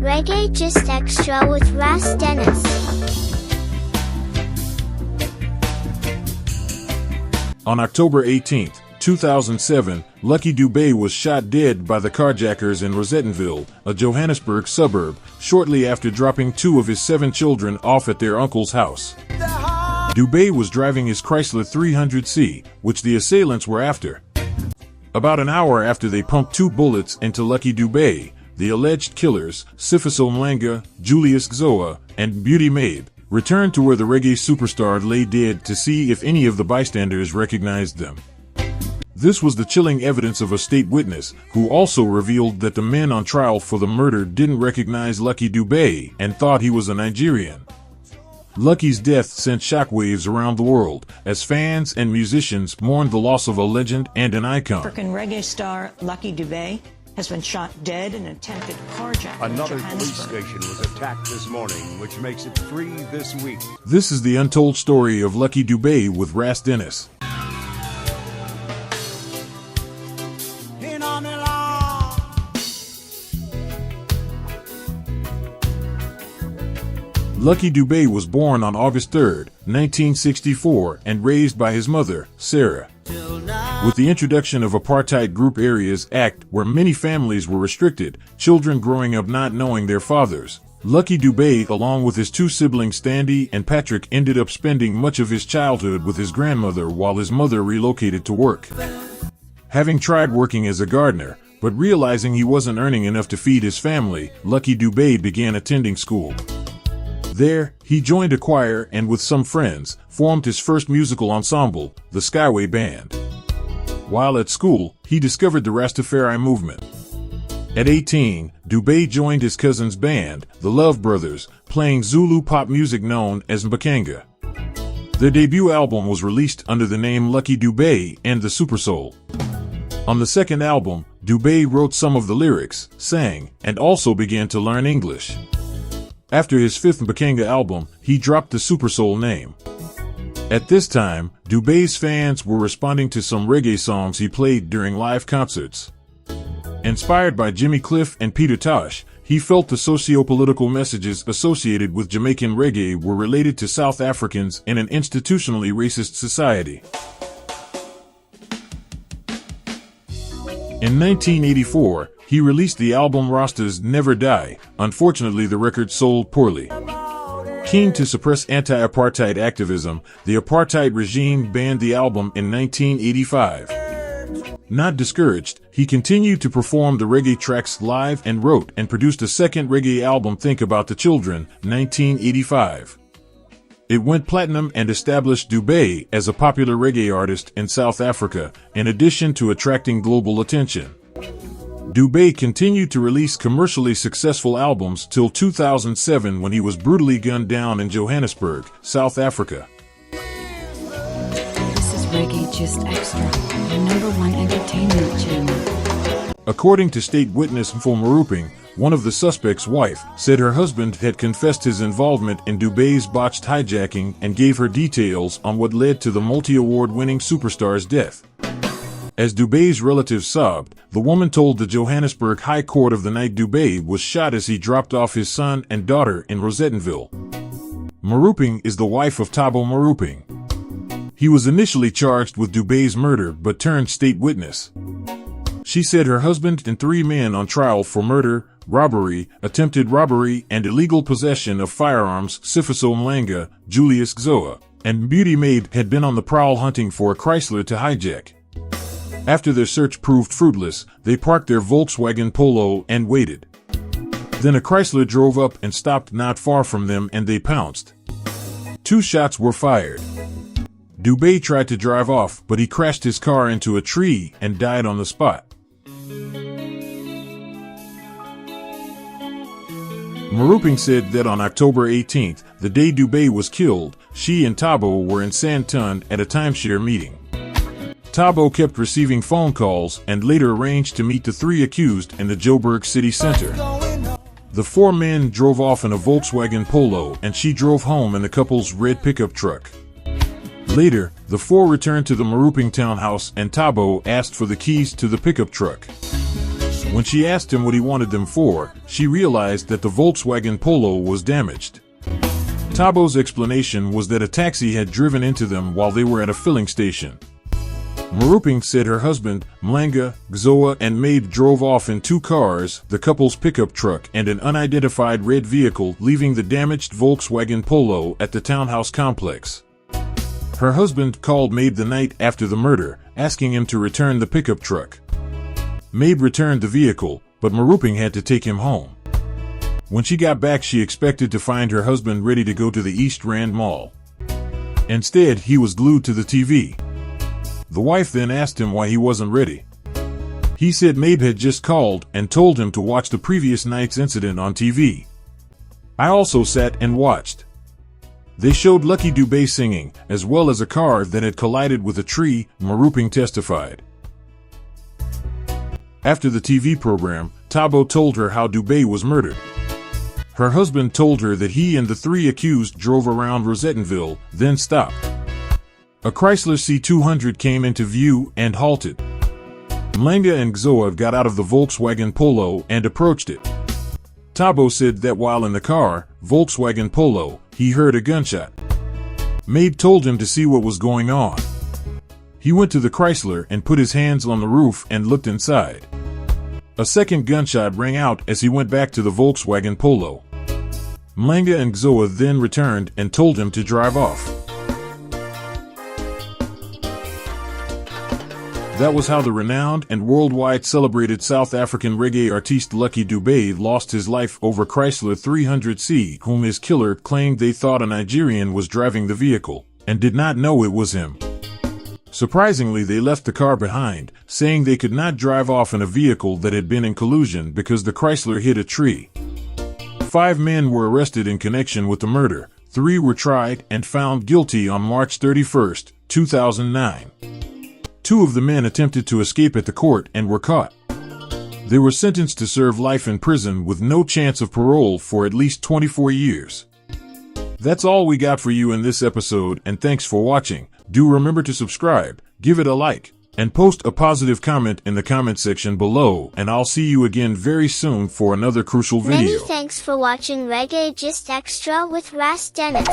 Reggae Just Extra with Ras Dennis. On October 18, 2007, Lucky Dube was shot dead by the carjackers in Rosettenville, a Johannesburg suburb, shortly after dropping 2 of his 7 children off at their uncle's house. Dube was driving his Chrysler 300C, which the assailants were after. About an hour after they pumped 2 bullets into Lucky Dube, the alleged killers, Sifiso Mlanga, Julius Gzoa, and Beauty Mabe, returned to where the reggae superstar lay dead to see if any of the bystanders recognized them. This was the chilling evidence of a state witness, who also revealed that the men on trial for the murder didn't recognize Lucky Dube and thought he was a Nigerian. Lucky's death sent shockwaves around the world, as fans and musicians mourned the loss of a legend and an icon. African reggae star Lucky Dube has been shot dead in an attempted carjacking. Another police station was attacked this morning, which makes it 3 this week. This is the untold story of Lucky Dube with Ras Dennis. Lucky Dube was born on August 3, 1964, and raised by his mother, Sarah. With the introduction of Apartheid Group Areas Act, where many families were restricted, children growing up not knowing their fathers, Lucky Dube, along with his 2 siblings Stanley and Patrick, ended up spending much of his childhood with his grandmother while his mother relocated to work. Having tried working as a gardener, but realizing he wasn't earning enough to feed his family, Lucky Dube began attending school. There, he joined a choir and with some friends, formed his first musical ensemble, the Skyway Band. While at school, he discovered the Rastafari movement. At 18, Dube joined his cousin's band, the Love Brothers, playing Zulu pop music known as Mbakanga. Their debut album was released under the name Lucky Dube and the Super Soul. On the second album, Dube wrote some of the lyrics, sang, and also began to learn English. After his 5th Mbakanga album, he dropped the Super Soul name. At this time, Dube's fans were responding to some reggae songs he played during live concerts. Inspired by Jimmy Cliff and Peter Tosh, he felt the socio-political messages associated with Jamaican reggae were related to South Africans in an institutionally racist society. In 1984, he released the album Rastas Never Die. Unfortunately, the record sold poorly. Keen to suppress anti-apartheid activism, the apartheid regime banned the album in 1985. Not discouraged, he continued to perform the reggae tracks live and wrote and produced a second reggae album, Think About the Children, 1985. It went platinum and established Dube as a popular reggae artist in South Africa, in addition to attracting global attention. Dube continued to release commercially successful albums till 2007 when he was brutally gunned down in Johannesburg, South Africa. This is Reggae Just Extra, the #1 entertainment channel. According to state witness Mfo Maruping, one of the suspect's wife said her husband had confessed his involvement in Dube's botched hijacking and gave her details on what led to the multi-award-winning superstar's death. As Dube's relatives sobbed, the woman told the Johannesburg High Court of the night Dube was shot as he dropped off his son and daughter in Rosettenville. Maruping is the wife of Thabo Maruping. He was initially charged with Dube's murder but turned state witness. She said her husband and 3 men on trial for murder, robbery, attempted robbery, and illegal possession of firearms, Sifiso Mlanga, Julius Gzoa, and Beauty Mabe, had been on the prowl hunting for a Chrysler to hijack. After their search proved fruitless, they parked their Volkswagen Polo and waited. Then a Chrysler drove up and stopped not far from them and they pounced. 2 shots were fired. Dube tried to drive off, but he crashed his car into a tree and died on the spot. Maruping said that on October 18th, the day Dube was killed, she and Thabo were in Sandton at a timeshare meeting. Thabo kept receiving phone calls and later arranged to meet the 3 accused in the Joburg city center. The 4 men drove off in a Volkswagen Polo and she drove home in the couple's red pickup truck. Later, the 4 returned to the Maruping townhouse and Thabo asked for the keys to the pickup truck. When she asked him what he wanted them for, she realized that the Volkswagen Polo was damaged. Tabo's explanation was that a taxi had driven into them while they were at a filling station. Maruping said her husband, Mlanga, Gzoa, and Mabe drove off in 2 cars, the couple's pickup truck and an unidentified red vehicle, leaving the damaged Volkswagen Polo at the townhouse complex. Her husband called Mabe the night after the murder, asking him to return the pickup truck. Mabe returned the vehicle, but Maruping had to take him home. When she got back, she expected to find her husband ready to go to the East Rand Mall. Instead, he was glued to the TV. The wife then asked him why he wasn't ready. He said Mabe had just called and told him to watch the previous night's incident on TV. I also sat and watched. They showed Lucky Dube singing, as well as a car that had collided with a tree, Maruping testified. After the TV program, Tabo told her how Dube was murdered. Her husband told her that he and the 3 accused drove around Rosettenville, then stopped. A Chrysler C200 came into view and halted. Mlanga and Gzoa got out of the Volkswagen Polo and approached it. Tabo said that while in the car, Volkswagen Polo, he heard a gunshot. Mabe told him to see what was going on. He went to the Chrysler and put his hands on the roof and looked inside. A second gunshot rang out as he went back to the Volkswagen Polo. Mlanga and Gzoa then returned and told him to drive off. That was how the renowned and worldwide celebrated South African reggae artiste Lucky Dube lost his life over Chrysler 300C, whom his killer claimed they thought a Nigerian was driving the vehicle, and did not know it was him. Surprisingly, they left the car behind, saying they could not drive off in a vehicle that had been in collusion because the Chrysler hit a tree. 5 men were arrested in connection with the murder. 3 were tried and found guilty on March 31, 2009. 2 of the men attempted to escape at the court and were caught. They were sentenced to serve life in prison with no chance of parole for at least 24 years. That's all we got for you in this episode, and thanks for watching. Do remember to subscribe, give it a like, and post a positive comment in the comment section below, and I'll see you again very soon for another crucial video. Many thanks for watching Reggae Just Extra with Ras Dennis.